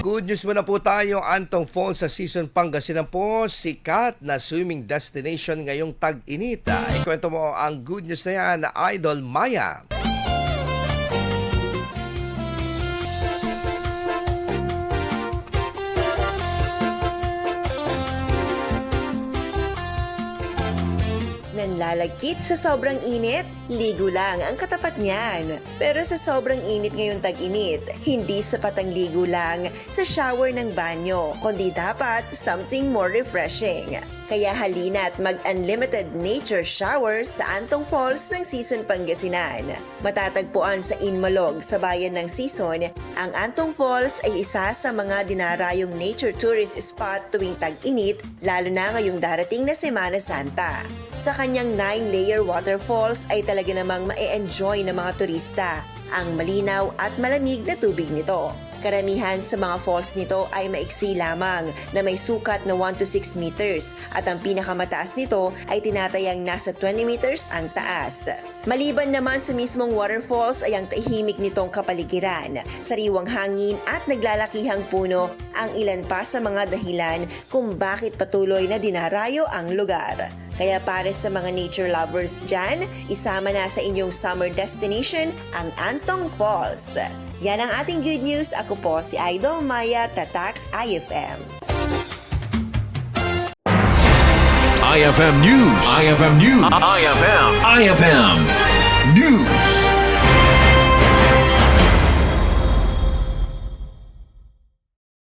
Good news muna po tayo, Antong Falls sa Season Pangasinan po, sikat na swimming destination ngayong tag-init. Ikwento mo ang good news na yan, Idol Maya. Nanlalagkit sa sobrang init, ligo lang ang katapat niyan. Pero sa sobrang init ngayong tag-init, hindi sapat ang ligo lang sa shower ng banyo, kundi dapat something more refreshing. Kaya halina't mag-unlimited nature shower sa Antong Falls ng Season Pangasinan. Matatagpuan sa Inmalog sa bayan ng Season, ang Antong Falls ay isa sa mga dinarayong nature tourist spot tuwing tag-init, lalo na ngayong darating na Semana Santa. Sa kanyang 9-layer waterfalls ay talaga namang ma-enjoy ng mga turista ang malinaw at malamig na tubig nito. Karamihan sa mga falls nito ay maiksi lamang na may sukat na 1 to 6 meters at ang pinakamataas nito ay tinatayang nasa 20 meters ang taas. Maliban naman sa mismong waterfalls ay ang tahimik nitong kapaligiran, sariwang hangin at naglalakihang puno ang ilan pa sa mga dahilan kung bakit patuloy na dinarayo ang lugar. Kaya para sa mga nature lovers dyan, isama na sa inyong summer destination ang Antong Falls. Yan ang ating good news. Ako po si Idol Maya, Tatak IFM. IFM News. IFM News. IFM News.